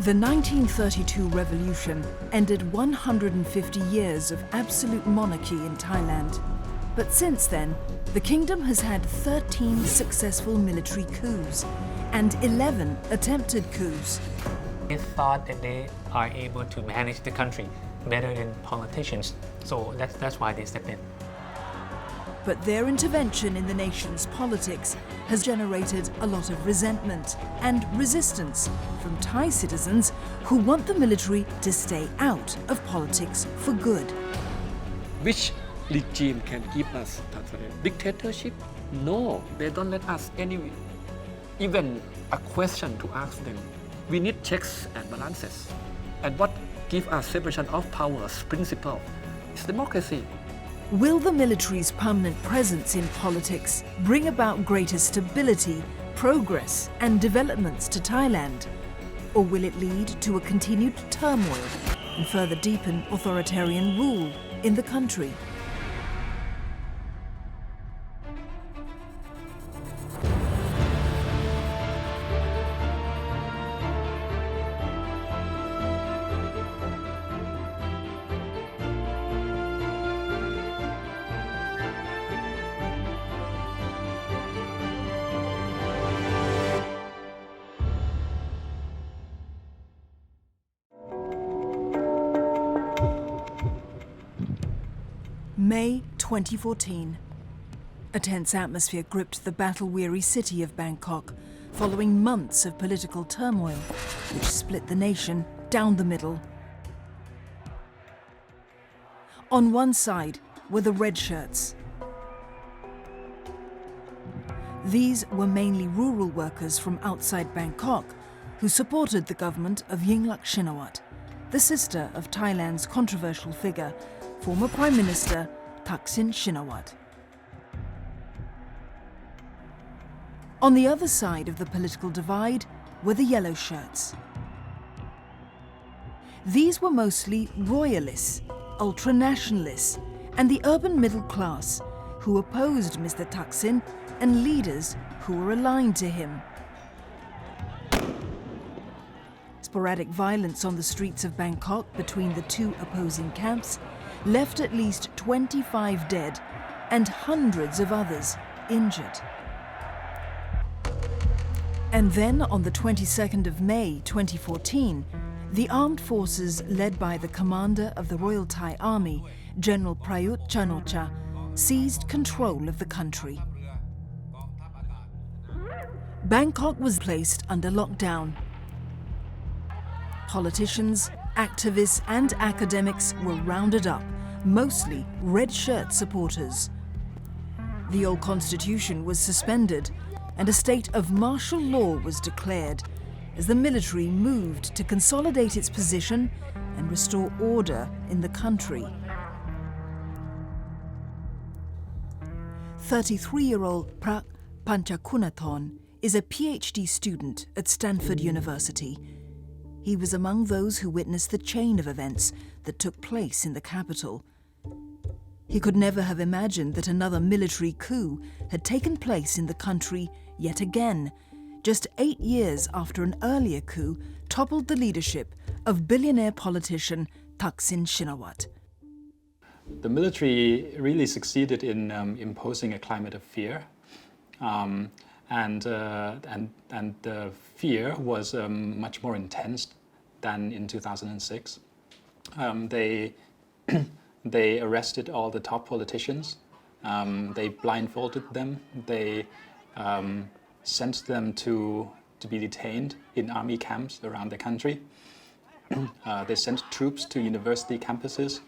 The 1932 revolution ended 150 years of absolute monarchy in Thailand. But since then, the kingdom has had 13 successful military coups and 11 attempted coups. They thought that they are able to manage the country better than politicians, so that's why they stepped in. But their intervention in the nation's politics has generated a lot of resentment and resistance from Thai citizens who want the military to stay out of politics for good. Which regime can give us dictatorship? No, they don't let us any even a question to ask them. We need checks and balances. And what gives us separation of powers principle is democracy. Will the military's permanent presence in politics bring about greater stability, progress and developments to Thailand? Or will it lead to a continued turmoil and further deepen authoritarian rule in the country? May 2014. A tense atmosphere gripped the battle-weary city of Bangkok following months of political turmoil, which split the nation down the middle. On one side were the red shirts. These were mainly rural workers from outside Bangkok who supported the government of Yingluck Shinawatra, the sister of Thailand's controversial figure, former Prime Minister Thaksin Shinawatra. On the other side of the political divide were the yellow shirts. These were mostly royalists, ultra-nationalists, and the urban middle class who opposed Mr. Thaksin and leaders who were aligned to him. Sporadic violence on the streets of Bangkok between the two opposing camps left at least 25 dead and hundreds of others injured. And then on the 22nd of May 2014, the armed forces led by the commander of the Royal Thai Army, General Prayut Chan-o-cha, seized control of the country. Bangkok was placed under lockdown. Politicians, activists and academics were rounded up, mostly red shirt supporters. The old constitution was suspended and a state of martial law was declared as the military moved to consolidate its position and restore order in the country. 33-year-old Prak Panchakunathorn is a PhD student at Stanford University. He was among those who witnessed the chain of events that took place in the capital. He could never have imagined that another military coup had taken place in the country yet again, just 8 years after an earlier coup toppled the leadership of billionaire politician Thaksin Shinawatra. The military really succeeded in imposing a climate of fear, and the fear was much more intense than in 2006. They arrested all the top politicians. They blindfolded them. They sent them to be detained in army camps around the country. They sent troops to university campuses.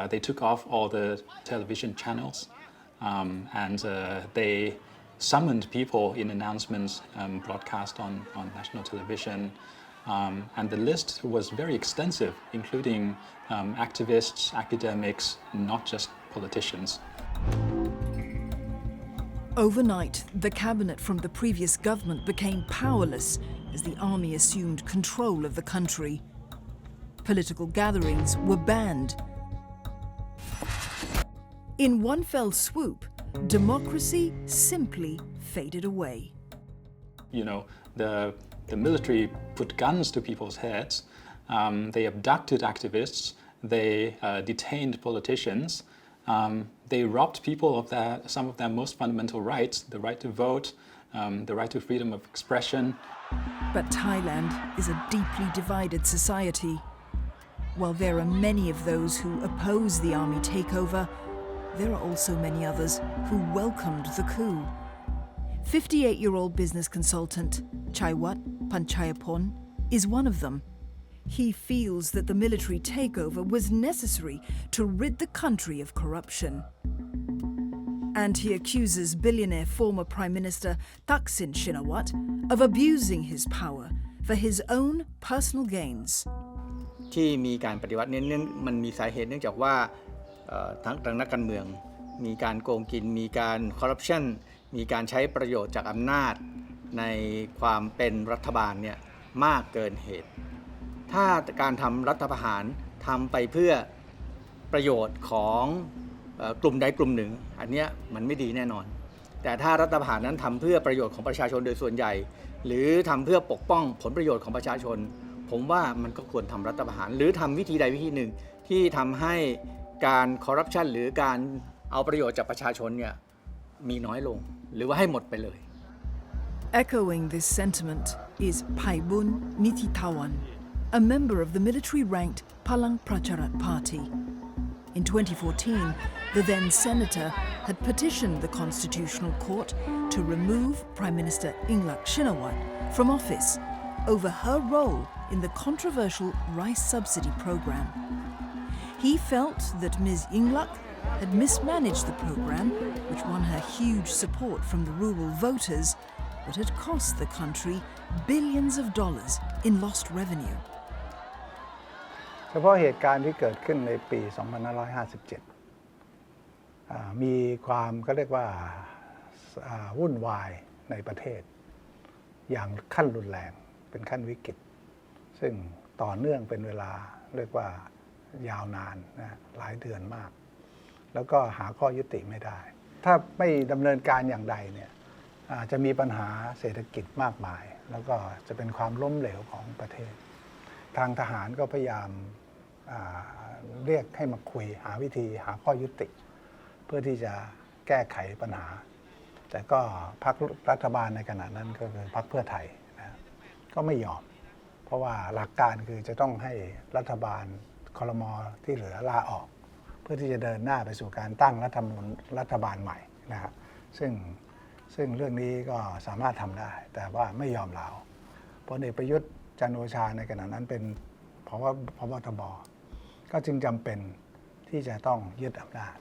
They took off all the television channels, and they summoned people in announcements broadcast on national television. And the list was very extensive, including activists, academics, not just politicians. Overnight, the cabinet from the previous government became powerless as the army assumed control of the country. Political gatherings were banned. In one fell swoop, democracy simply faded away. You know, the The military put guns to people's heads. They abducted activists. They detained politicians. They robbed people of some of their most fundamental rights, the right to vote, the right to freedom of expression. But Thailand is a deeply divided society. While there are many of those who oppose the army takeover, there are also many others who welcomed the coup. 58-year-old business consultant Chaiwat Panchayapon is one of them. He feels that the military takeover was necessary to rid the country of corruption. And he accuses billionaire former Prime Minister Thaksin Shinawatra of abusing his power for his own personal gains. ที่มีการปฏิวัติเนื่องมันมีสาเหตุเนื่องจากว่าทางนักการเมืองมีการโกงกินมีการคอร์รัปชันมีการใช้ประโยชน์จากอำนาจในความเป็นรัฐบาลเนี่ยมากเกินเหตุถ้าการทำรัฐประหารทำไปเพื่อประโยชน์ของกลุ่มใดกลุ่มหนึ่งอันเนี้ยมันไม่ดีแน่นอนแต่ถ้ารัฐประหารนั้นทำเพื่อประโยชน์ของประชาชนโดยส่วนใหญ่หรือทำเพื่อปกป้องผลประโยชน์ของประชาชนผมว่ามันก็ควรทำรัฐประหารหรือทำวิธีใดวิธีหนึ่งที่ทำให้การคอร์รัปชันหรือการเอาประโยชน์จากประชาชนเนี่ยมีน้อยลงหรือว่าให้หมดไปเลย Echoing this sentiment is Paibun Nithitawan, a member of the military-ranked Palang Pracharat Party. In 2014, the then senator had petitioned the Constitutional Court to remove Prime Minister Yingluck Shinawatra from office over her role in the controversial rice subsidy program. He felt that Ms. Yingluck had mismanaged the program, which won her huge support from the rural voters, but had cost the country billions of dollars in lost revenue. เฉพาะเหตุการณ์ที่เกิดขึ้นในปี 2557 มีความก็เรียกว่าวุ่นวายในประเทศอย่างขั้นรุนแรงเป็นขั้นวิกฤตซึ่งต่อเนื่องเป็นเวลาเรียกว่ายาวนานนะหลายเดือนมากแล้วก็หาข้อยุติไม่ได้ถ้าไม่ดำเนินการอย่างใดเนี่ยจะมีปัญหาเศรษฐกิจมากมายแล้วก็จะเป็นความล้มเหลวของประเทศทางทหารก็พยายามเรียกให้มาคุยหาวิธีหาข้อยุติเพื่อที่จะแก้ไขปัญหาแต่ก็พรรครัฐบาลในขณะนั้นก็คือพรรคเพื่อไทยนะก็ไม่ยอมเพราะว่าหลักการคือจะต้องให้รัฐบาลครม.ที่เหลือลาออกเพื่อที่จะเดินหน้าไปสู่การตั้งรัฐบาลใหม่นะครับซึ่งเรื่องนี้ก็สามารถทำได้แต่ว่าไม่ยอมลาพลเอกประยุทธ์จันทร์โอชาในขณะนั้นเป็นพบทบ.ก็จึงจำเป็นที่จะต้องยึดอำนาจ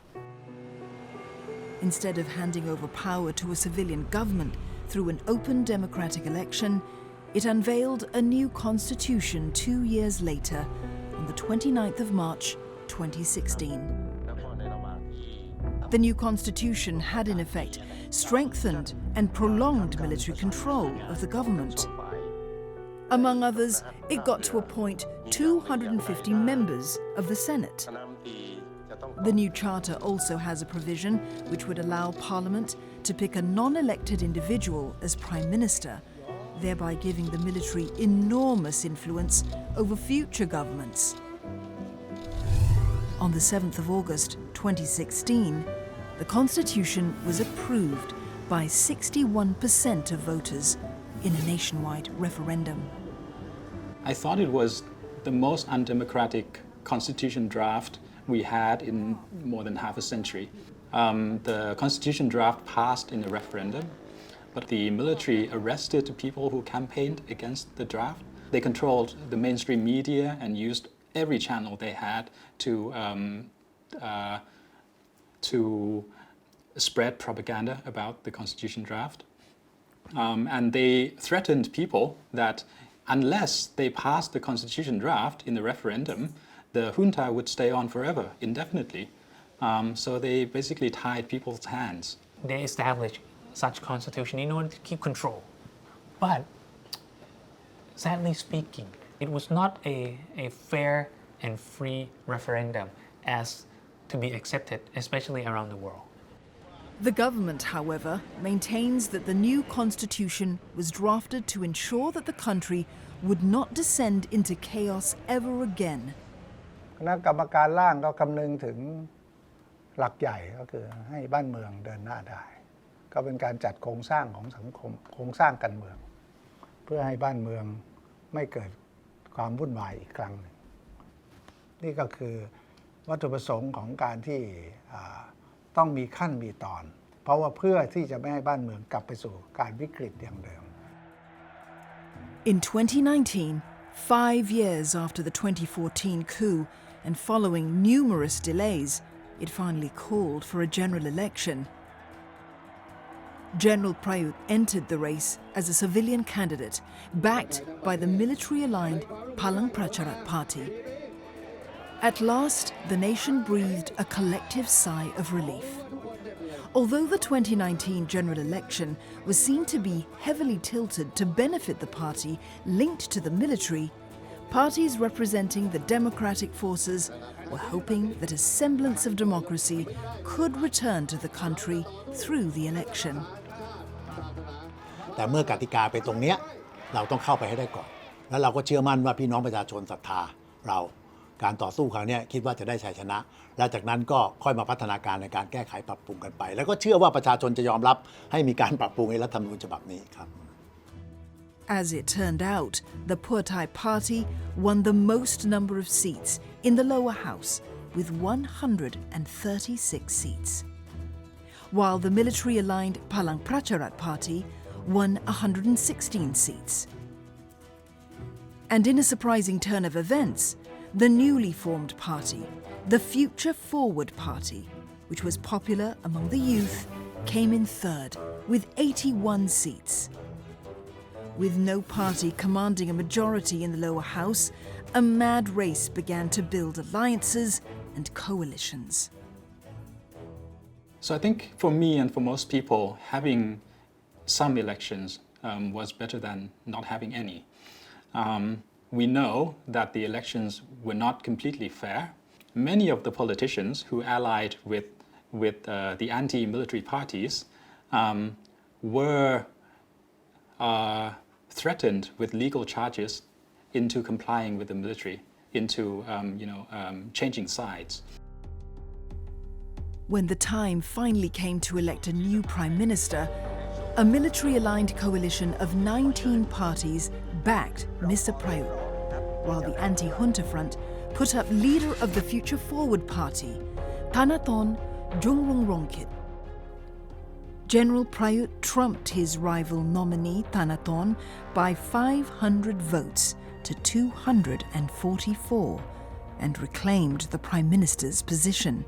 Instead of handing over power to a civilian government through an open democratic election, it unveiled a new constitution 2 years later, on the 29th of March, 2016. The new constitution had in effect strengthened and prolonged military control of the government. Among others, it got to appoint 250 members of the Senate. The new charter also has a provision which would allow Parliament to pick a non-elected individual as Prime Minister, thereby giving the military enormous influence over future governments. On the 7th of August 2016, the Constitution was approved by 61% of voters in a nationwide referendum. I thought it was the most undemocratic constitution draft we had in more than half a century. The constitution draft passed in a referendum, but the military arrested people who campaigned against the draft. They controlled the mainstream media and used every channel they had to spread propaganda about the constitution draft. And they threatened people that unless they passed the constitution draft in the referendum, the junta would stay on forever, indefinitely. So they basically tied people's hands. They established such constitution in order to keep control. But sadly speaking, it was not a fair and free referendum as to be accepted, especially around the world. The government, however, maintains that the new constitution was drafted to ensure that the country would not descend into chaos ever again. คณะกรรมการร่างก็คำนึงถึงหลักใหญ่ก็คือให้บ้านเมืองเดินหน้าได้ ก็เป็นการจัดโครงสร้างของสังคมโครงสร้างการเมือง เพื่อให้บ้านเมืองไม่เกิดความวุ่นวายอีกครั้งหนึ่งนี่ก็คือวัตถุประสงค์ของการที่ต้องมีขั้นมีตอน เพราะว่าเพื่อที่จะไม่ให้บ้านเมืองกลับไปสู่การวิกฤตอย่างเดิม In 2019, 5 years after the 2014 coup and following numerous delays, it finally called for a general election. General Prayut entered the race as a civilian candidate, backed by the military-aligned Palang Pracharat Party. At last, the nation breathed a collective sigh of relief. Although the 2019 general election was seen to be heavily tilted to benefit the party linked to the military, parties representing the democratic forces were hoping that a semblance of democracy could return to the country through the election. แต่เมื่อกติกาเป็นตรงเนี้ยเราต้องเข้าไปให้ได้ก่อนแล้วเราก็เชื่อมั่นว่าพี่น้องประชาชนศรัทธาเราการต่อสู้ครั้งนี้คิดว่าจะได้ชัยชนะและจากนั้นก็ค่อยมาพัฒนาการในการแก้ไขปรับปรุงกันไปแล้วก็เชื่อว่าประชาชนจะยอมรับให้มีการปรับปรุงในรัฐธรรมนูญฉบับนี้ครับ As it turned out, the Pheu Thai party won the most number of seats in the lower house with 136 seats, while the military-aligned Palang Pracharat party won 116 seats. And in a surprising turn of events, the newly formed party, the Future Forward Party, which was popular among the youth, came in third with 81 seats. With no party commanding a majority in the lower house, a mad race began to build alliances and coalitions. So I think for me and for most people, having some elections was better than not having any. We know that the elections were not completely fair. Many of the politicians who allied with the anti-military parties were threatened with legal charges into complying with the military, into changing sides. When the time finally came to elect a new prime minister, a military-aligned coalition of 19 parties backed Mr. Prayut, while the anti-junta front put up leader of the Future Forward Party, Thanathorn Jungrungrongkit. General Prayut trumped his rival nominee Thanathorn by 500 votes to 244 and reclaimed the Prime Minister's position.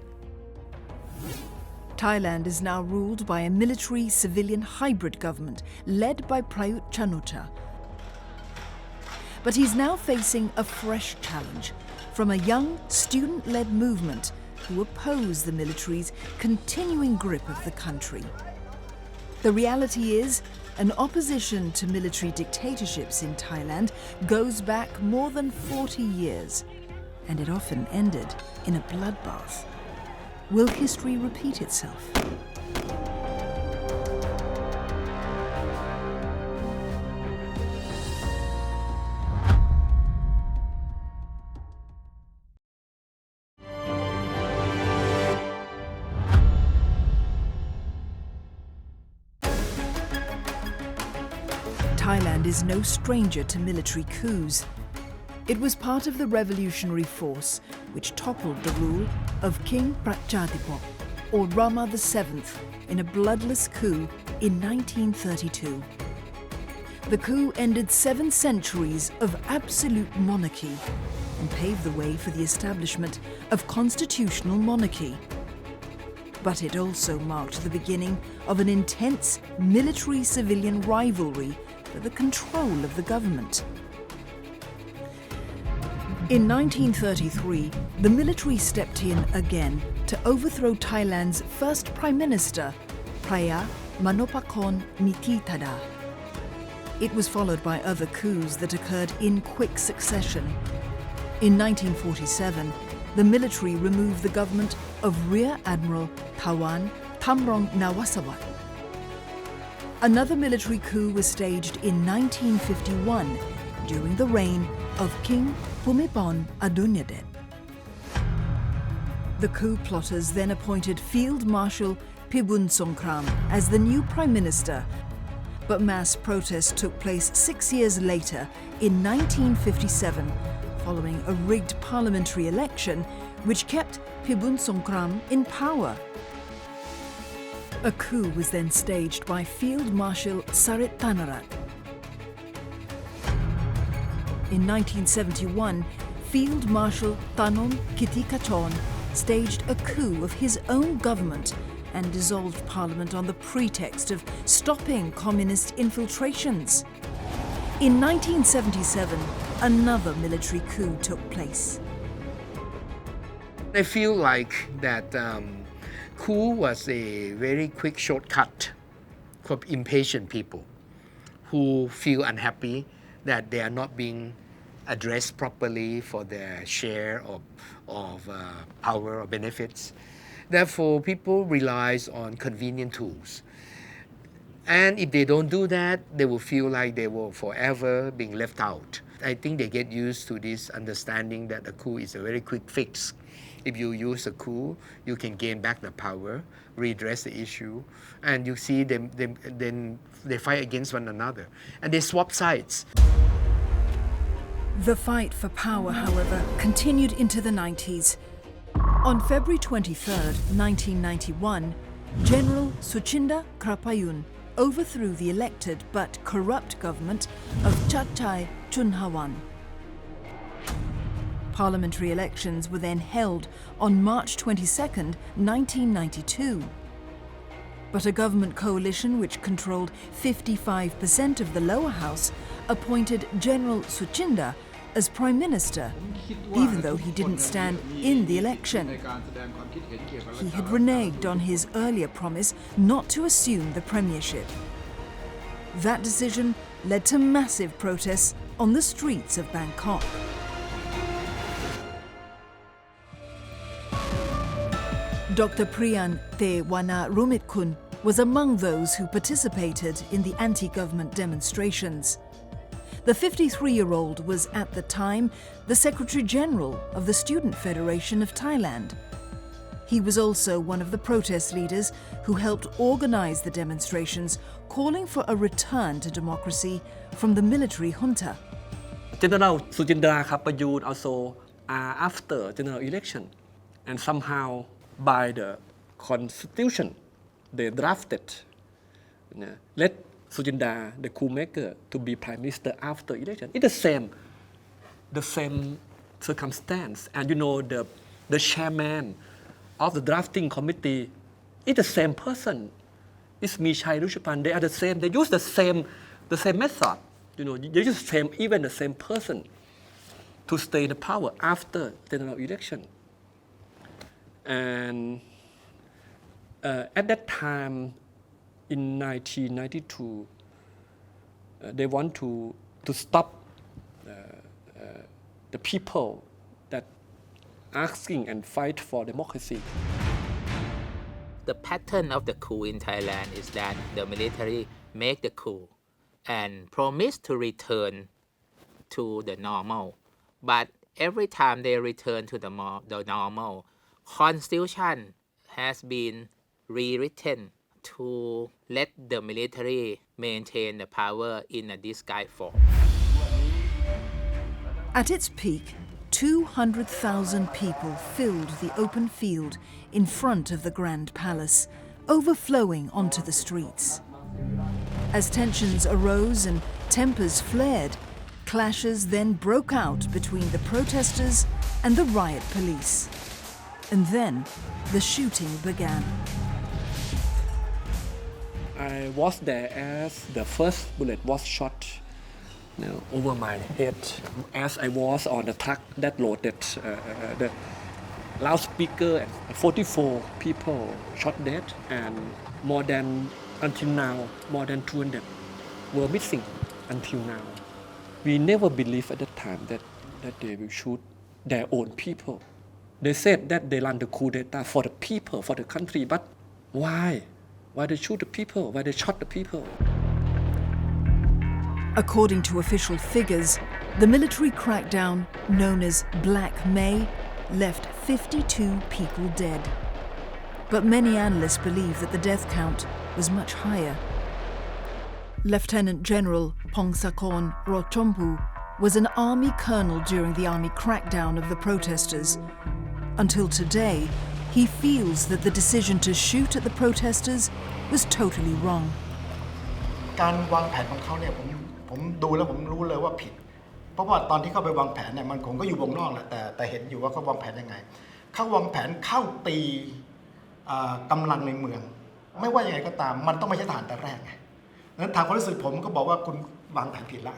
Thailand is now ruled by a military-civilian hybrid government led by Prayut Chan-o-cha. But he's now facing a fresh challenge from a young student-led movement who oppose the military's continuing grip of the country. The reality is, an opposition to military dictatorships in Thailand goes back more than 40 years, and it often ended in a bloodbath. Will history repeat itself? Thailand is no stranger to military coups. It was part of the revolutionary force which toppled the rule of King Prachadipok, or Rama VII, in a bloodless coup in 1932. The coup ended 7 centuries of absolute monarchy and paved the way for the establishment of constitutional monarchy. But it also marked the beginning of an intense military-civilian rivalry for the control of the government. In 1933, the military stepped in again to overthrow Thailand's first Prime Minister, Praya Manopakon Mitithada. It was followed by other coups that occurred in quick succession. In 1947, the military removed the government of Rear Admiral Thaksin Thamrong Nawasawat. Another military coup was staged in 1951 during the reign of King Bhumibol Adulyadej. The coup plotters then appointed Field Marshal Phibun Songkhram as the new Prime Minister, but mass protests took place 6 years later in 1957 following a rigged parliamentary election which kept Phibun Songkhram in power. A coup was then staged by Field Marshal Sarit Thanarat. In 1971, Field Marshal Thanom Kitikatorn staged a coup of his own government and dissolved parliament on the pretext of stopping communist infiltrations. In 1977, another military coup took place. I feel like that coup was a very quick shortcut for impatient people who feel unhappy that they are not being addressed properly for their share of power or benefits. Therefore, people rely on convenient tools. And if they don't do that, they will feel like they will forever being left out. I think they get used to this understanding that a coup is a very quick fix. If you use a coup, you can gain back the power, redress the issue, and you see them then they fight against one another. And they swap sides. The fight for power, however, continued into the 90s. On February 23, 1991, General Suchinda Krapayun overthrew the elected but corrupt government of Chachai Chunhawan. Parliamentary elections were then held on March 22, 1992. But a government coalition which controlled 55% of the lower house appointed General Suchinda as Prime Minister, even though he didn't stand in the election. He had reneged on his earlier promise not to assume the premiership. That decision led to massive protests on the streets of Bangkok. Dr. Priyan Tewana Rumitkun was among those who participated in the anti-government demonstrations. The 53-year-old was at the time the Secretary General of the Student Federation of Thailand. He was also one of the protest leaders who helped organize the demonstrations, calling for a return to democracy from the military junta. General Suchinda Krapayun also after general election, and somehow by the constitution they drafted let Suchinda, the coup maker, to be prime minister after election. It's the same circumstance, and the chairman of the drafting committee is the same person. It's Michai Ruchapan. They are the same. They use the same method. They use the same person to stay in the power after general election. And at that time, in 1992, they want to stop the people that asking and fight for democracy. The pattern of the coup in Thailand is that the military make the coup and promise to return to the normal. But every time they return to the normal, constitution has been rewritten to let the military maintain the power in a disguised form. At its peak, 200,000 people filled the open field in front of the Grand Palace, overflowing onto the streets. As tensions arose and tempers flared, clashes then broke out between the protesters and the riot police. And then the shooting began. I was there as the first bullet was shot over my head as I was on the truck that loaded the loudspeaker, and 44 people shot dead, and until now, more than 200 were missing until now. We never believed at that time that they will shoot their own people. They said that they run the coup d'etat for the people, for the country, but Why? Why they shoot the people? Why they shot the people? According to official figures, the military crackdown, known as Black May, left 52 people dead. But many analysts believe that the death count was much higher. Lieutenant General Pongsakorn Rochompu was an army colonel during the army crackdown of the protesters. Until today, he feels that the decision to shoot at the protesters was totally wrong. การวางแผนของเขาเนี่ยผมดูแล้วผมรู้เลยว่าผิดเพราะว่าตอนที่เขาไปวางแผนเนี่ยมันผมก็อยู่วงนอกแหละแต่เห็นอยู่ว่าเขาวางแผนยังไงเขาวางแผนเข้าตีกำลังในเมืองไม่ว่ายังไงก็ตามมันต้องไม่ใช่ทหารแต่แรกไงนั้นทางความรู้สึกผมก็บอกว่าคุณวางแผนผิดละ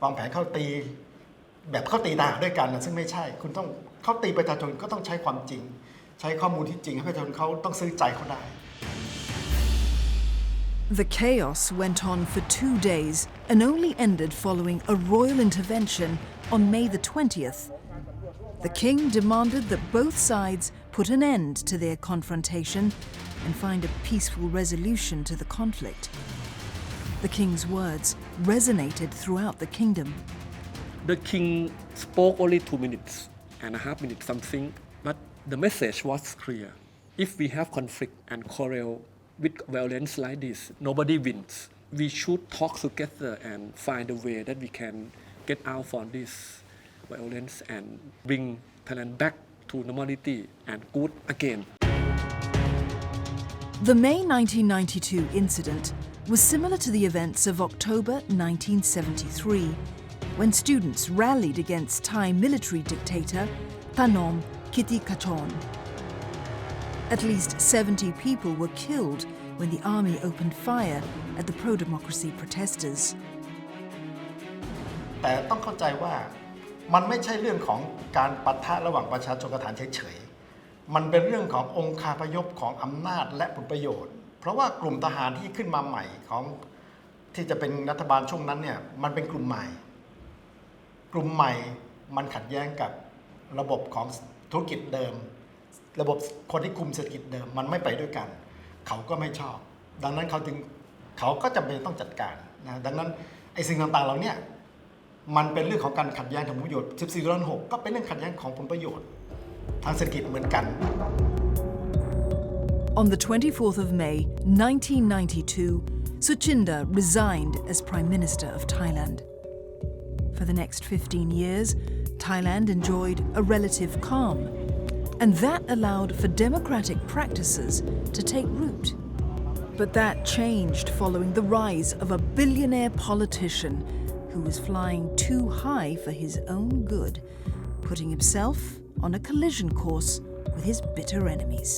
วางแผนเข้าตีแบบเข้าตีทหารด้วยกันนะซึ่งไม่ใช่คุณต้องเข้าตีประชาชนก็ต้องใช้ความจริงใช้ข้อมูลที่จริงให้ประชาชนเขาต้องซื้อใจเขาได้ The chaos went on for 2 days and only ended following a royal intervention on May the 20th. The king demanded that both sides put an end to their confrontation and find a peaceful resolution to the conflict. The king's words resonated throughout the kingdom. The king spoke only 2 minutes and a half minutes something, but the message was clear. If we have conflict and quarrel with violence like this, nobody wins. We should talk together and find a way that we can get out from this violence and bring Thailand back to normality and good again. The May 1992 incident was similar to the events of October 1973, when students rallied against Thai military dictator Thanom Kittikachorn. At least 70 people were killed when the army opened fire at the pro-democracy protesters. แต่ต้องเข้าใจว่ามันไม่ใช่เรื่องของการปะทะระหว่างประชาชนกับทหารเฉยๆมันเป็นเรื่องขององคาพยพของอำนาจและผลประโยชน์เพราะว่ากลุ่มทหารที่ขึ้นมาใหม่ของที่จะเป็นรัฐบาลช่วงนั้นเนี่ยมันเป็นกลุ่มใหม่มันขัดแย้งกับระบบของธุรกิจเดิมระบบคนที่คุมเศรษฐกิจเดิมมันไม่ไปด้วยกันเขาก็ไม่ชอบดังนั้นเขาก็จำเป็นต้องจัดการนะดังนั้นไอ้สิ่งต่างๆเหล่านี้มันเป็นเรื่องของการขัดแย้งทางผลประโยชน์ 14.6 ก็เป็นเรื่องขัดแย้งของผลประโยชน์ทางเศรษฐกิจเหมือนกัน On the 24th of May 1992, Suchinda resigned as Prime Minister of Thailand. For the next 15 years, Thailand enjoyed a relative calm, and that allowed for democratic practices to take root. But that changed following the rise of a billionaire politician who was flying too high for his own good, putting himself on a collision course with his bitter enemies.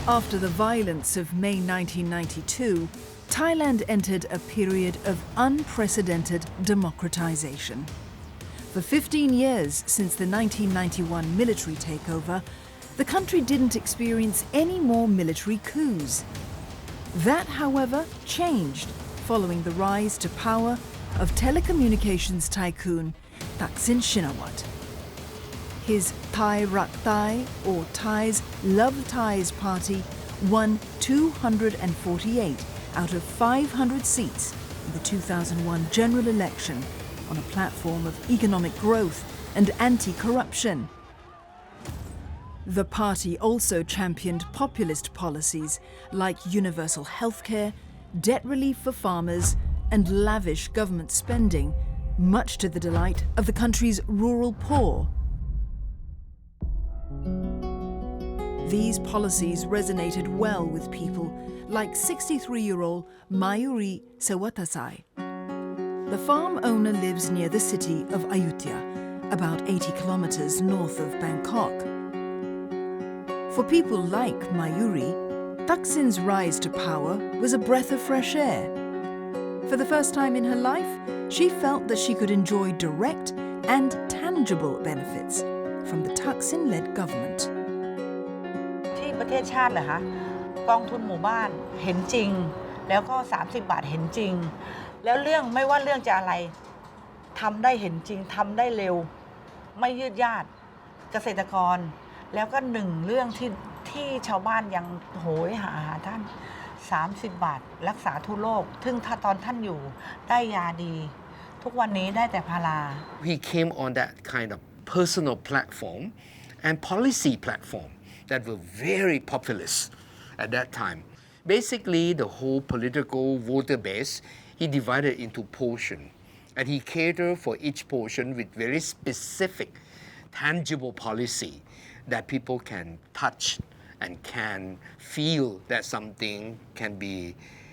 After the violence of May 1992, Thailand entered a period of unprecedented democratization. For 15 years since the 1991 military takeover, the country didn't experience any more military coups. That, however, changed following the rise to power of telecommunications tycoon Thaksin Shinawatra. His Thai Rak Thai, or Thais Love Thais party, won 248 out of 500 seats in the 2001 general election on a platform of economic growth and anti-corruption. The party also championed populist policies like universal healthcare, debt relief for farmers, and lavish government spending, much to the delight of the country's rural poor. These policies resonated well with people like 63-year-old Mayuri Sewatasai. The farm owner lives near the city of Ayutthaya, about 80 kilometers north of Bangkok. For people like Mayuri, Thaksin's rise to power was a breath of fresh air. For the first time in her life, she felt that she could enjoy direct and tangible benefits from the Thaksin-led government. ประเทศชาติเหรอคะกองทุนหมู่บ้านเห็นจริงแล้วก็30 บาทเห็นจริงแล้วเรื่องไม่ว่าเรื่องจะอะไรทำได้เห็นจริงทำได้เร็วไม่ยืดยาดเกษตรกรแล้วก็หนึ่งเรื่องที่ชาวบ้านยังโหยหาท่าน30 บาทรักษาทั่วโลกซึ่งถ้าตอนท่านอยู่ได้ยาดีทุกวันนี้ได้แต่พารา He came on that kind of personal platform and policy platform that were very populist at that time. Basically, the whole political voter base, he divided into portion, and he catered for each portion with very specific, tangible policy that people can touch and can feel that something can be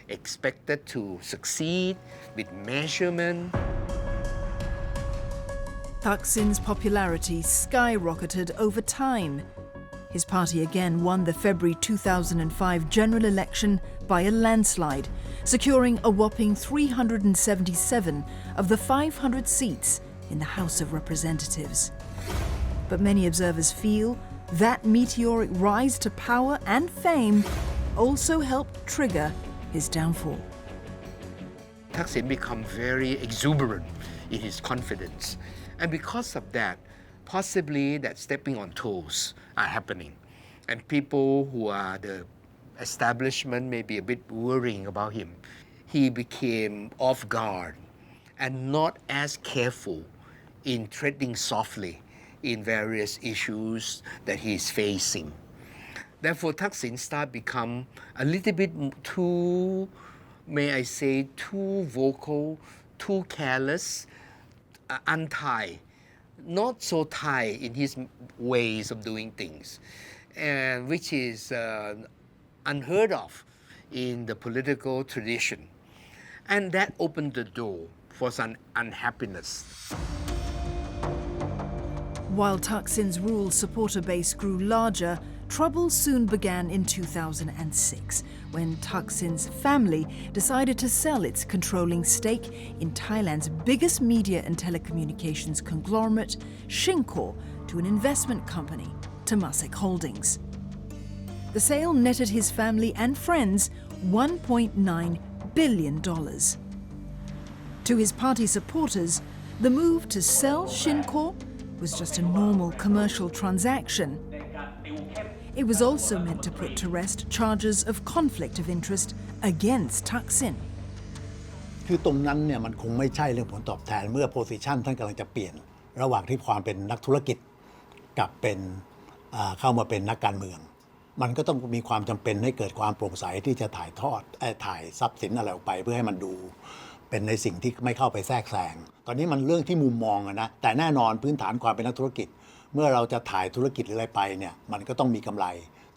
expected to succeed with measurement. Thaksin's popularity skyrocketed over time. His party again won the February 2005 general election by a landslide, securing a whopping 377 of the 500 seats in the House of Representatives. But many observers feel that meteoric rise to power and fame also helped trigger his downfall. Thaksin became very exuberant in his confidence. And because of that, possibly that stepping on toes are happening. And people who are the establishment may be a bit worrying about him. He became off guard and not as careful in treading softly in various issues that he is facing. Therefore, Thaksin started become a little bit too, may I say, too vocal, too careless, untied, not so Thai in his ways of doing things, and which is unheard of in the political tradition. And that opened the door for some unhappiness. While Thaksin's rural supporter base grew larger, trouble soon began in 2006 when Thaksin's family decided to sell its controlling stake in Thailand's biggest media and telecommunications conglomerate, Shinawatra, to an investment company, Temasek Holdings. The sale netted his family and friends $1.9 billion. To his party supporters, the move to sell Shinawatra was just a normal commercial transaction. It was also meant to put to rest charges of conflict of interest against Thaksin. คือตรงนั้นเนี่ยมันคงไม่ใช่เรื่องผลตอบแทนเมื่อโพสิชันท่านกำลังจะเปลี่ยนระหว่างที่ความเป็นนักธุรกิจกับเป็นเข้ามาเป็นนักการเมืองมันก็ต้องมีความจำเป็นให้เกิดความโปร่งใสที่จะถ่ายทอดถ่ายทรัพย์สินอะไรออกไปเพื่อให้มันดูเป็นในสิ่งที่ไม่เข้าไปแทรกแซงตอนนี้มันเรื่องที่มุมมองนะแต่แน่นอนพื้นฐานความเป็นนักธุรกิจเมื่อเราจะถ่ายธุรกิจอะไรไปเนี่ยมันก็ต้องมีกำไร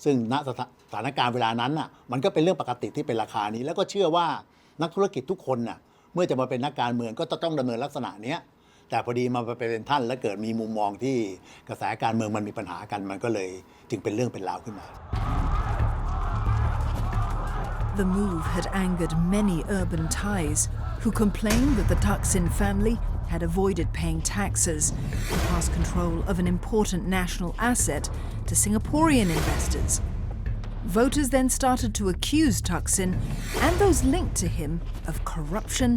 ซึ่งณสถานการณ์เวลานั้นน่ะมันก็เป็นเรื่องปกติที่เป็นราคานี้แล้วก็เชื่อว่านักธุรกิจทุกคนน่ะเมื่อจะมาเป็นนักการเมืองก็ต้องดำเนินลักษณะนี้แต่พอดีมาเป็นท่านแล้วเกิดมีมุมมองที่กระแสการเมืองมันมีปัญหากันมันก็เลยจึงเป็นเรื่องเป็นราวขึ้นมา The move had angered many urban Thais who complained that the Thaksin family had avoided paying taxes and passed control of an important national asset to Singaporean investors. Voters then started to accuse Thaksin and those linked to him of corruption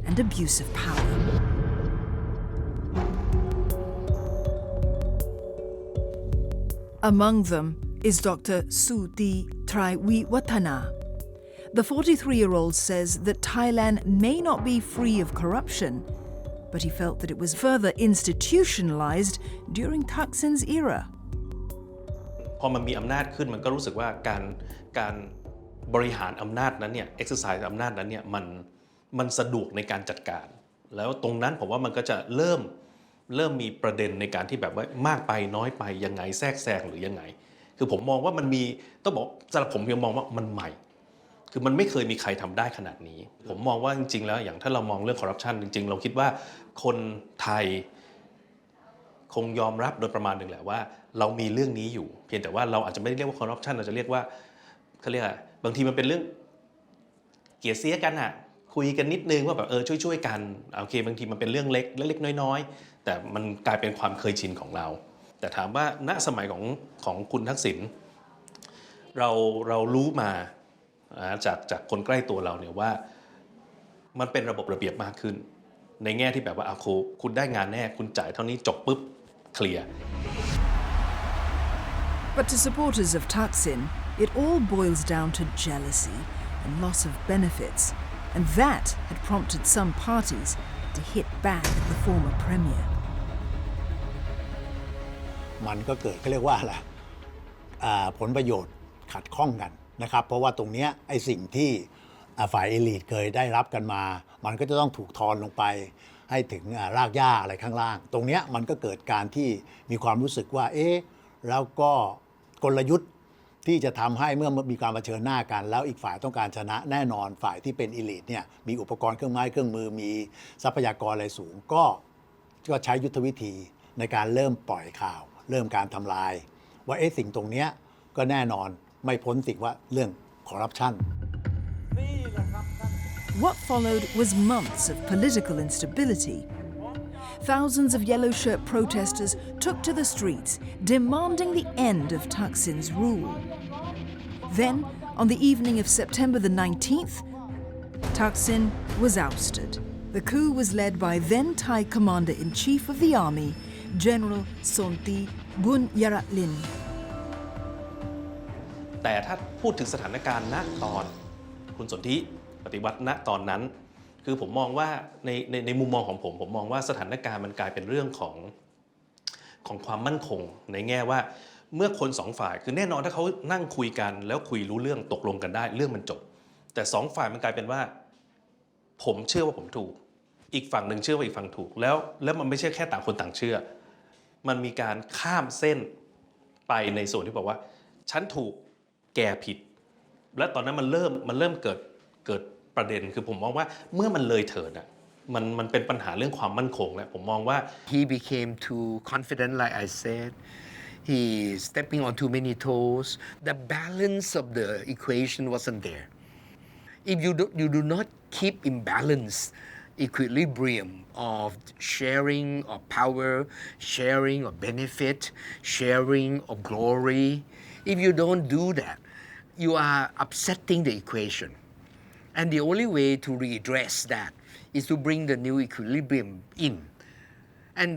and abuse of power. Among them is Dr. Suthitraiviwathana. The 43-year-old says that Thailand may not be free of corruption, but he felt that it was further institutionalized during Thaksin's era. พอมันมีอำนาจขึ้นมันก็รู้สึกว่าการบริหารอำนาจนั้นเนี่ย exercise อำนาจนั้นเนี่ยมันสะดวกในการจัดการแล้วตรงนั้นผมว่ามันก็จะเริ่มมีประเด็นในการที่แบบว่ามากไปน้อยไปยังไงแทรกแซงหรือยังไงคือผมมองว่ามันมีต้องบอกสำหรับผมยังมองว่ามันใหม่คือมันไม่เคยมีใครทำได้ขนาดนี้ผมมองว่าจริงๆแล้วอย่างถ้าเรามองเรื่องคอร์รัปชันจริงๆเราคิดว่าคนไทยคงยอมรับโดยประมาณหนึ่งแหละว่าเรามีเรื่องนี้อยู่เพียงแต่ว่าเราอาจจะไม่ได้เรียกว่าคอร์รัปชันเราจะเรียกว่าเขาเรียกบางทีมันเป็นเรื่องเกลียดเสียกันอะคุยกันนิดนึงว่าแบบช่วยกันโอเคบางทีมันเป็นเรื่องเล็กน้อยๆแต่มันกลายเป็นความเคยชินของเราแต่ถามว่าณสมัยของคุณทักษิณ เรารู้มาจากคนใกล้ตัวเราเนี่ยว่ามันเป็นระบบระเบียบมากขึ้นในแง่ที่แบบว่าคุณได้งานแน่คุณจ่ายเท่านี้จบปุ๊บเคลียร์ But to supporters of Thaksin, it all boils down to jealousy and loss of benefits, and that had prompted some parties to hit back at the former premier. มันก็เกิดเขาเรียกว่าอะไรผลประโยชน์ขัดข้องกันนะครับเพราะว่าตรงนี้ไอ้สิ่งที่ฝ่ายเอลิทเคยได้รับกันมามันก็จะต้องถูกทอนลงไปให้ถึงรากหญ้าอะไรข้างล่างตรงนี้มันก็เกิดการที่มีความรู้สึกว่าแล้วก็กลยุทธ์ที่จะทำให้เมื่อมีการเผชิญหน้ากันแล้วอีกฝ่ายต้องการชนะแน่นอนฝ่ายที่เป็นเอลิทเนี่ยมีอุปกรณ์เครื่องไม้เครื่องมือมีทรัพยากรอะไรสูงก็ใช้ยุทธวิธีในการเริ่มปล่อยข่าวเริ่มการทำลายว่าสิ่งตรงนี้ก็แน่นอนไม่พ้นสิ่งว่าเรื่องคอร์รัปชัน What followed was months of political instability. Thousands of yellow shirt protesters took to the streets, demanding the end of Thaksin's rule. Then, on the evening of September the 19th, Thaksin was ousted. The coup was led by then Thai Commander-in-Chief of the Army, General Sonthi Bunyaratlin. แต่ถ้าพูดถึงสถานการณ์ณตอนคุณสนธิปฏิวัติณตอนนั้นคือผมมองว่าในมุมมองของผมมองว่าสถานการณ์มันกลายเป็นเรื่องของความมั่นคงในแง่ว่าเมื่อคนสองฝ่ายคือแน่นอนถ้าเขานั่งคุยกันแล้วคุยรู้เรื่องตกลงกันได้เรื่องมันจบแต่สองฝ่ายมันกลายเป็นว่าผมเชื่อว่าผมถูกอีกฝั่งหนึ่งเชื่อว่าอีกฝั่งถูกแล้วมันไม่ใช่แค่ต่างคนต่างเชื่อมันมีการข้ามเส้นไปในส่วนที่บอกว่าฉันถูกแกผิดและตอนนั้นมันเริ่มเกิดประเด็นคือผมมองว่าเมื่อมันเลยเถิดมันเป็นปัญหาเรื่องความมั่นคงแล้วผมมองว่า He became too confident, like I said. He stepping on too many toes. The balance of the equation wasn't there. If you do not keep in balance equilibrium of sharing of power, sharing of benefit, sharing of glory, if you don't do that, you are upsetting the equation. And the only way to redress that is to bring the new equilibrium in. And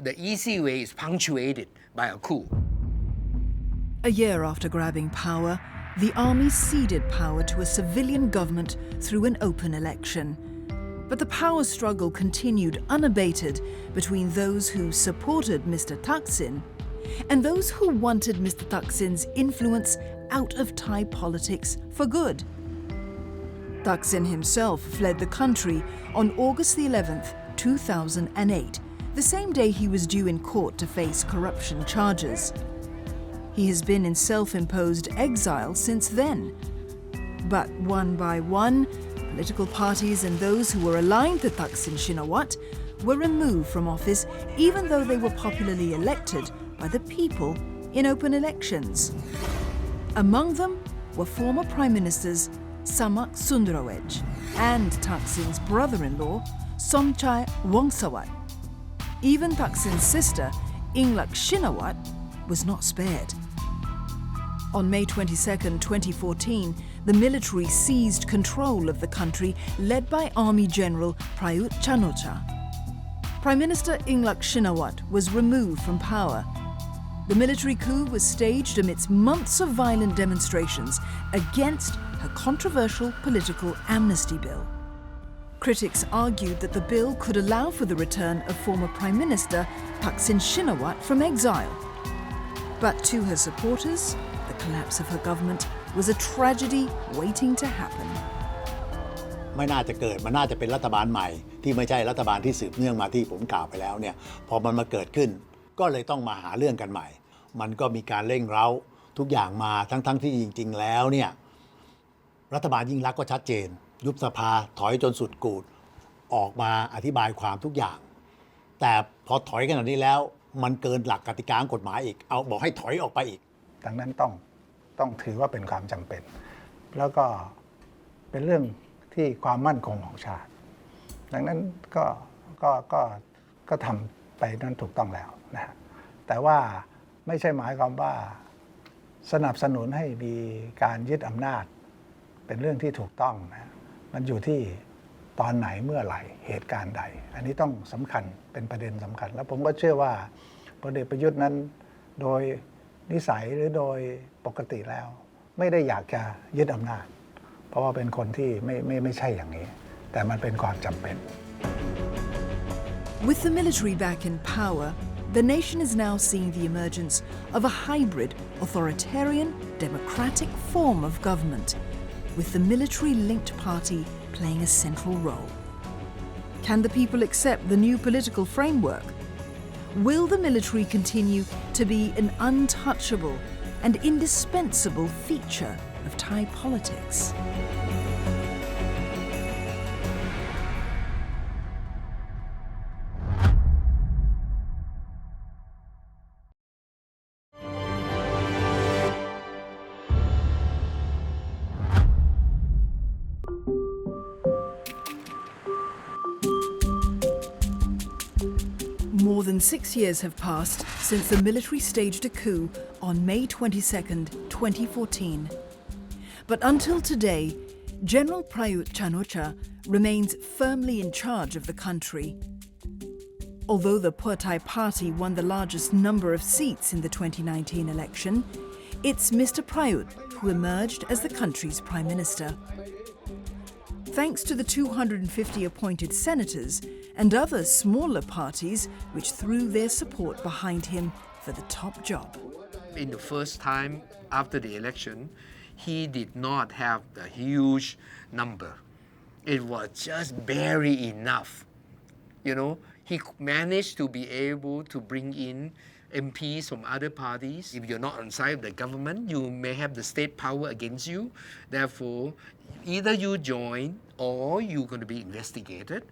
the easy way is punctuated by a coup. A year after grabbing power, the army ceded power to a civilian government through an open election. But the power struggle continued unabated between those who supported Mr. Thaksin and those who wanted Mr. Thaksin's influence out of Thai politics for good. Thaksin himself fled the country on August the 11th, 2008, the same day he was due in court to face corruption charges. He has been in self-imposed exile since then. But one by one, political parties and those who were aligned to Thaksin Shinawatra were removed from office even though they were popularly elected by the people in open elections. Among them were former Prime Ministers Samak Sundarawaj and Thaksin's brother-in-law Somchai Wongsawat. Even Thaksin's sister Inglak Shinawatra was not spared. On May 22, 2014, the military seized control of the country led by Army General Prayut Chan-o-cha. Prime Minister Inglak Shinawatra was removed from power. The military coup was staged amidst months of violent demonstrations against her controversial political amnesty bill. Critics argued that the bill could allow for the return of former Prime Minister Thaksin Shinawatra from exile. But to her supporters, the collapse of her government was a tragedy waiting to happen. ไม่น่าจะเกิดมันน่าจะเป็นรัฐบาลใหม่ที่ไม่ใช่รัฐบาลที่สืบเนื่องมาที่ผมกล่าวไปแล้วเนี่ยพอมันมาเกิดขึ้นก็เลยต้องมาหาเรื่องกันใหม่มันก็มีการเร่งเร้าทุกอย่างมาทั้งที่จริงๆแล้วเนี่ยรัฐบาลยิ่งรักก็ชัดเจนยุบสภาถอยจนสุดกูดออกมาอธิบายความทุกอย่างแต่พอถอยขนาดนี้แล้วมันเกินหลักกติกากฎหมายอีกเอาบอกให้ถอยออกไปอีกดังนั้นต้องถือว่าเป็นความจำเป็นแล้วก็เป็นเรื่องที่ความมั่นคงของชาติดังนั้นก็ทำไปนั้นถูกต้องแล้วนะฮะแต่ว่าไม่ใช่หมายความว่า สนับสนุนให้มีการยึดอำนาจเป็นเรื่องที่ถูกต้องนะมันอยู่ที่ตอนไหนเมื่อไหร่เหตุการณ์ใด อันนี้ต้องสำคัญเป็นประเด็นสำคัญ แล้วผมก็เชื่อว่าพลเอกประยุทธ์นั้นโดยนิสัยหรือโดยปกติแล้ว ไม่ได้อยากจะยึดอำนาจ เพราะว่าเป็นคนที่ไม่ใช่อย่างนี้ แต่มันเป็นความจำเป็น With the military back in power, the nation is now seeing the emergence of a hybrid, authoritarian, democratic form of government, with the military-linked party playing a central role. Can the people accept the new political framework? Will the military continue to be an untouchable and indispensable feature of Thai politics? More than 6 years have passed since the military staged a coup on May 22nd, 2014. But until today, General Prayut Chan-o-cha remains firmly in charge of the country. Although the Pheu Thai party won the largest number of seats in the 2019 election, it's Mr. Prayut who emerged as the country's prime minister. Thanks to the 250 appointed senators and other smaller parties which threw their support behind him for the top job. In the first time after the election, he did not have the huge number. It was just barely enough. You know, he managed to be able to bring in MPs from other parties. If you're not on side of the government, you may have the state power against you. Therefore, either you join or you're going to be investigated.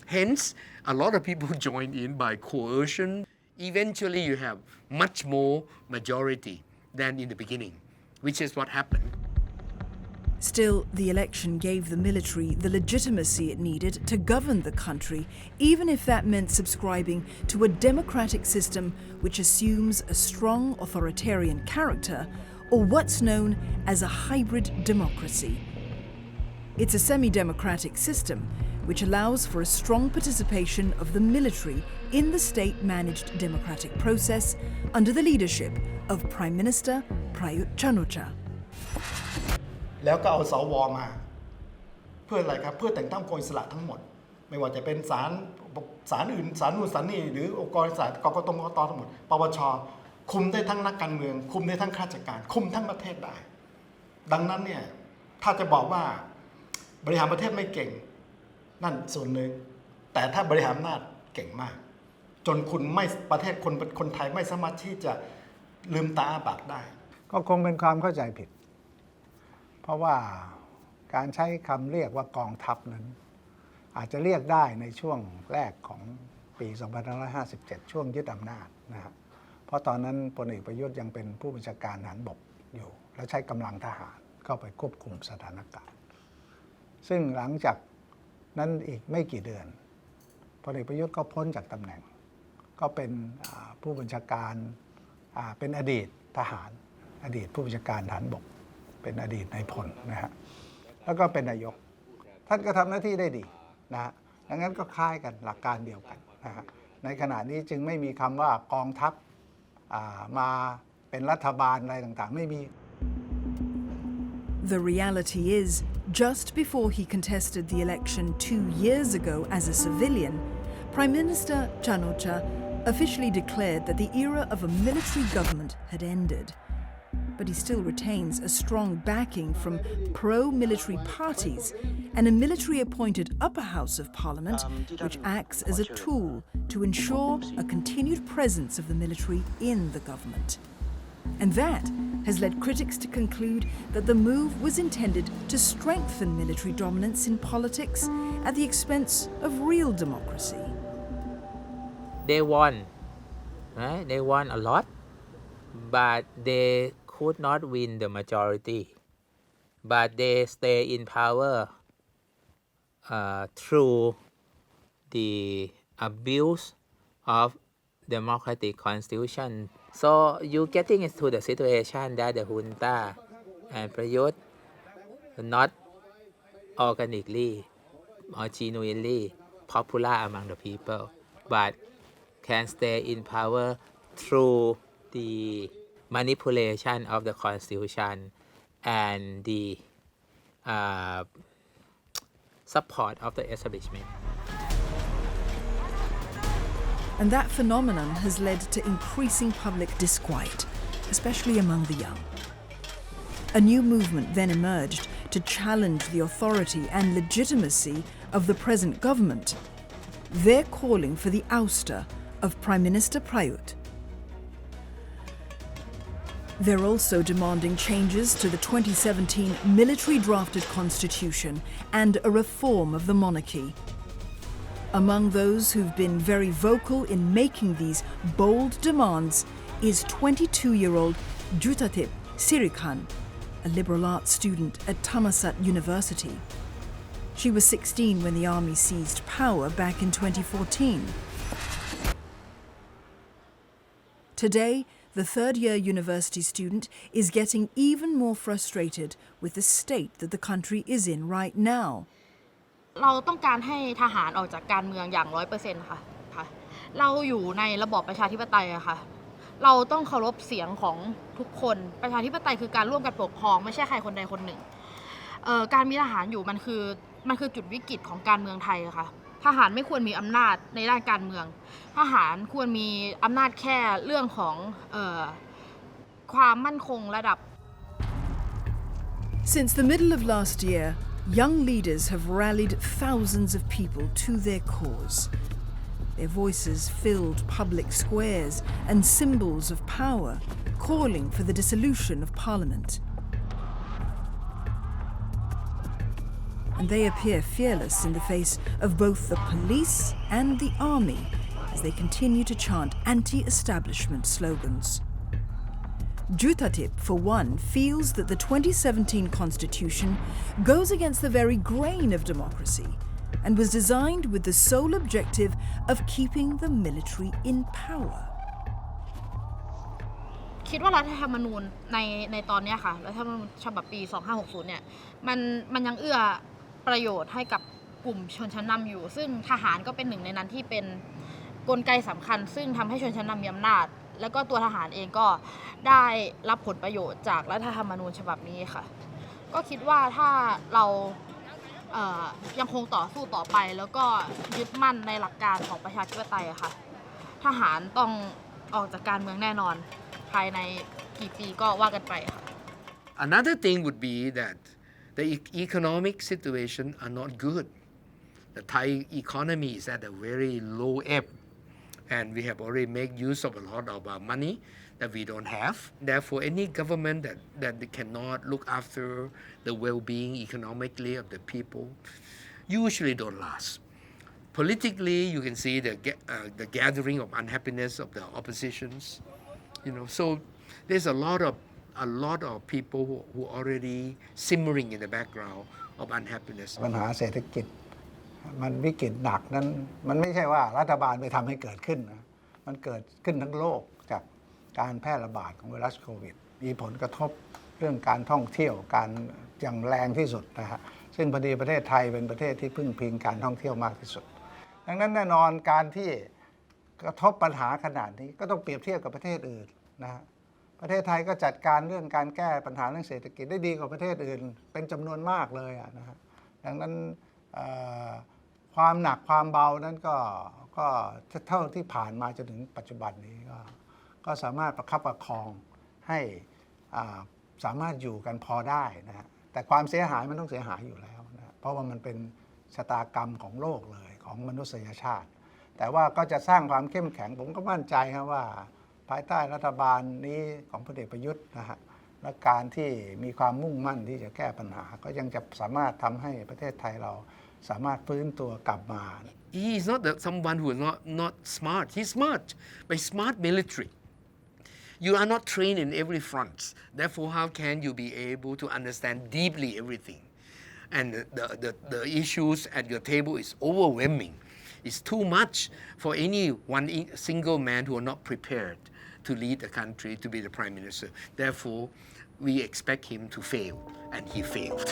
Hence, a lot of people join in by coercion. Eventually, you have much more majority than in the beginning, which is what happened. Still, the election gave the military the legitimacy it needed to govern the country, even if that meant subscribing to a democratic system which assumes a strong authoritarian character, or what's known as a hybrid democracy. It's a semi-democratic system which allows for a strong participation of the military in the state-managed democratic process under the leadership of Prime Minister Prayut Chan-o-cha. แล้วก็เอาสวมาเพื่ออะไรครับเพื่อแต่งตั้งองค์กรอิสระทั้งหมดไม่ว่าจะเป็นศาลอื่นศาลนู่นศาลนี่หรือองค์กรอิสระกกตทั้งหมดปปชคุมได้ทั้งนักการเมืองคุมได้ทั้งข้าราชการคุมทั้งประเทศได้ดังนั้นเนี่ยถ้าจะบอกว่าบริหารประเทศไม่เก่งนั่นส่วนหนึ่งแต่ถ้าบริหารอำนาจเก่งมากจนคุณไม่ประเทศคนไทยไม่สามารถที่จะลืมตาอ้าปากได้ก็คงเป็นความเข้าใจผิดเพราะว่าการใช้คำเรียกว่ากองทัพนั้นอาจจะเรียกได้ในช่วงแรกของปี 2557 ช่วงยึดอำนาจนะครับเพราะตอนนั้นพลเอกประยุทธ์ยังเป็นผู้บัญชาการทหารบกอยู่และใช้กำลังทหารเข้าไปควบคุมสถานการณ์ซึ่งหลังจากนั้นอีกไม่กี่เดือนพลเอกประยุทธ์ก็พ้นจากตำแหน่งก็เป็นผู้บัญชาการเป็นอดีตทหารอดีตผู้บัญชาการทหารบกเป็นอดีตนายพลนะฮะแล้วก็เป็นนายกท่านก็ทำหน้าที่ได้ดีนะฮะดังนั้นก็คล้ายกันหลักการเดียวกันนะฮะในขณะนี้จึงไม่มีคำว่ากองทัพมาเป็นรัฐบาลอะไรต่างๆไม่มี The reality is, just before he contested the election 2 years ago as a civilian, Prime Minister Chan-o-cha officially declared that the era of a military government had ended. But he still retains a strong backing from pro-military parties and a military-appointed upper house of parliament which acts as a tool to ensure a continued presence of the military in the government. And that has led critics to conclude that the move was intended to strengthen military dominance in politics at the expense of real democracy. They won, right? They won a lot, but they could not win the majority. But they stay in power through the abuse of democratic constitution So you getting into the situation that the junta and Prayut not organically or genuinely popular among the people, but can stay in power through the manipulation of the constitution and the support of the establishment. And that phenomenon has led to increasing public disquiet, especially among the young. A new movement then emerged to challenge the authority and legitimacy of the present government. They're calling for the ouster of Prime Minister Prayut. They're also demanding changes to the 2017 military-drafted constitution and a reform of the monarchy. Among those who've been very vocal in making these bold demands is 22-year-old Jutatip Sirikan, a liberal arts student at Thammasat University. She was 16 when the army seized power back in 2014. Today, the third-year university student is getting even more frustrated with the state that the country is in right now. เราต้องการให้ทหารออกจากการเมืองอย่าง 100% ค่ะเราอยู่ในระบอบประชาธิปไตยอะค่ะเราต้องเคารพเสียงของทุกคนประชาธิปไตยคือการร่วมกันปกครองไม่ใช่ใครคนใดคนหนึ่งการมีทหารอยู่มันคือจุดวิกฤตของการเมืองไทยอะค่ะทหารไม่ควรมีอำนาจในด้านการเมืองทหารควรมีอำนาจแค่เรื่องของความมั่นคงระดับ Since the middle of last year, young leaders have rallied thousands of people to their cause. Their voices filled public squares and symbols of power, calling for the dissolution of parliament. And they appear fearless in the face of both the police and the army as they continue to chant anti-establishment slogans. Jutatip, for one, feels that the 2017 constitution goes against the very grain of democracy and was designed with the sole objective of keeping the military in power. คิดว่ารัฐธรรมนูญในตอนนี้ค่ะรัฐธรรมนูญฉบับปี 2560 เนี่ยมันยังเอื้อประโยชน์ให้กับกลุ่มชนชั้นนำอยู่ซึ่งทหารก็เป็นหนึ่งในนั้นที่เป็นกลไกสำคัญซึ่งทำให้ชนชั้นนำมีอำนาจแล้วก็ตัวทหารเองก็ได้รับผลประโยชน์จากรัฐธรรมนูญฉบับนี้ค่ะก็คิดว่าถ้าเรายังคงต่อสู้ต่อไปแล้วก็ยึดมั่นในหลักการของประชาธิปไตยค่ะทหารต้องออกจากการเมืองแน่นอนภายในกี่ปีก็ว่ากันไปค่ะ Another thing would be that the economic situation are not good. The Thai economy is at a very low ebb, and we have already made use of a lot of money that we don't have. Therefore, any government that cannot look after the well-being economically of the people usually don't last. Politically, you can see the gathering of unhappiness of the oppositions. So there's a lot of people who are already simmering in the background of unhappiness. ปัญหาเศรษฐกิจมันวิกฤตหนักนั้นมันไม่ใช่ว่ารัฐบาลไปทำให้เกิดขึ้นนะมันเกิดขึ้นทั้งโลกจากการแพร่ระบาดของไวรัสโควิดมีผลกระทบเรื่องการท่องเที่ยวการอย่างแรงที่สุดนะฮะซึ่งพอดีประเทศไทยเป็นประเทศที่พึ่งพิงการท่องเที่ยวมากที่สุดดังนั้นแน่นอนการที่กระทบปัญหาขนาดนี้ก็ต้องเปรียบเทียบกับประเทศอื่นนะฮะประเทศไทยก็จัดการเรื่องการแก้ปัญหาเรื่องเศรษฐกิจได้ดีกว่าประเทศอื่นเป็นจำนวนมากเลยนะฮะดังนั้นความหนักความเบานั้นก็เท่าที่ผ่านมาจนถึงปัจจุบันนี้ก็สามารถประคับประคองให้สามารถอยู่กันพอได้นะฮะแต่ความเสียหายมันต้องเสียหายอยู่แล้วนะเพราะว่ามันเป็นชะตากรรมของโลกเลยของมนุษยชาติแต่ว่าก็จะสร้างความเข้มแข็งผมก็มั่นใจครับว่าภายใต้รัฐบาลนี้ของพลเอกประยุทธ์นะฮะและการที่มีความมุ่งมั่นที่จะแก้ปัญหาก็ยังจะสามารถทำให้ประเทศไทยเราสามารถฟื้นตัวกลับมา He is not someone who is not smart. He's smart, but smart military. You are not trained in every front. Therefore, how can you be able to understand deeply everything? And the issues at your table is overwhelming. It's too much for any one single man who are not prepared to lead the country, to be the prime minister. Therefore, we expect him to fail, and he failed.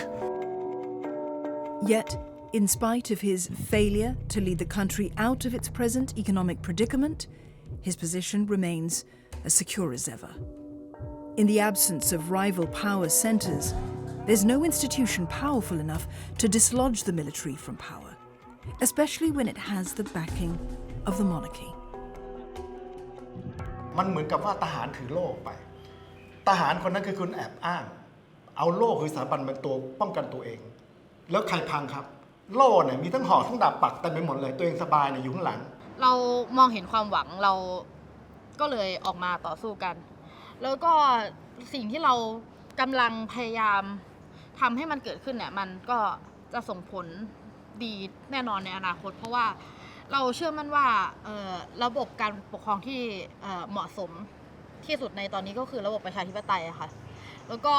Yet, in spite of his failure to lead the country out of its present economic predicament, his position remains as secure as ever. In the absence of rival power centers, there's no institution powerful enough to dislodge the military from power, especially when it has the backing of the monarchy. มันเหมือนกับว่าทหารถือโล่ไปทหารคนนั้นคือคุณแอบอ้างเอาโล่คือสถาบันเป็นตัวป้องกันตัวเองแล้วใครพังครับโล่เนี่ยมีทั้งหอกทั้งดาบปักเต็มไปหมดเลยตัวเองสบายเนี่ยอยู่ข้างหลัง เรามองเห็นความหวังเราก็เลยออกมาต่อสู้กัน แล้วก็สิ่งที่เรากำลังพยายามทำให้มันเกิดขึ้นเนี่ยมันก็จะส่งผลดีแน่นอนในอนาคตเพราะว่าเราเชื่อมั่นว่าระบบการปกครองที่เหมาะสมที่สุดในตอนนี้ก็คือระบบประชาธิปไตยอะค่ะแล้วก็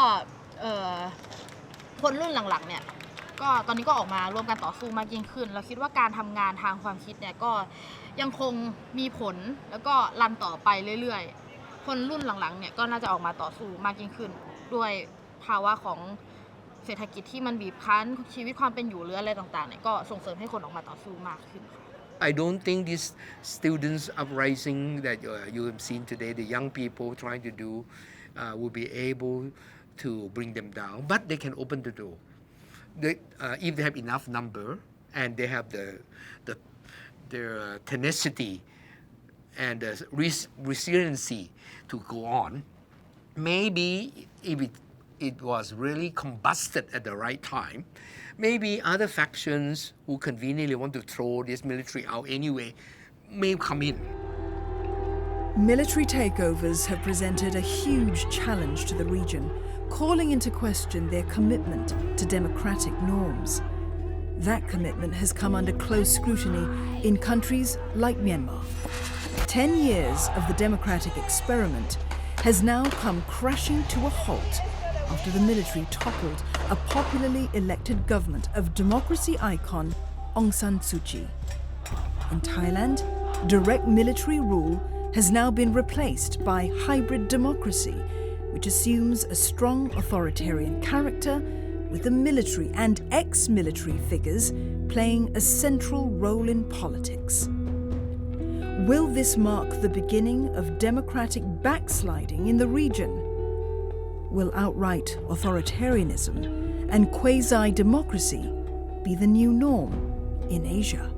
คนรุ่นหลังๆเนี่ยก็ตอนนี้ก็ออกมาร่วมกันต่อสู้มากยิ่งขึ้นเราคิดว่าการทำงานทางความคิดเนี่ยก็ยังคงมีผลแล้วก็รันต่อไปเรื่อยๆคนรุ่นหลังๆเนี่ยก็น่าจะออกมาต่อสู้มากยิ่งขึ้นด้วยภาวะของเศรษฐกิจที่มันบีบคั้นชีวิตความเป็นอยู่หรืออะไรต่างๆเนี่ยก็ส่งเสริมให้คนออกมาต่อสู้มากขึ้น I don't think these students uprising that you have seen today, the young people trying to do, will be able to bring them down, but they can open the door. If they have enough number and they have their tenacity and the resiliency to go on, maybe if it was really combusted at the right time, maybe other factions who conveniently want to throw this military out anyway may come in. Military takeovers have presented a huge challenge to the region, calling into question their commitment to democratic norms. That commitment has come under close scrutiny in countries like Myanmar. 10 years of the democratic experiment has now come crashing to a halt after the military toppled a popularly elected government of democracy icon Aung San Suu Kyi. In Thailand, direct military rule has now been replaced by hybrid democracy, which assumes a strong authoritarian character with the military and ex-military figures playing a central role in politics. Will this mark the beginning of democratic backsliding in the region? Will outright authoritarianism and quasi-democracy be the new norm in Asia?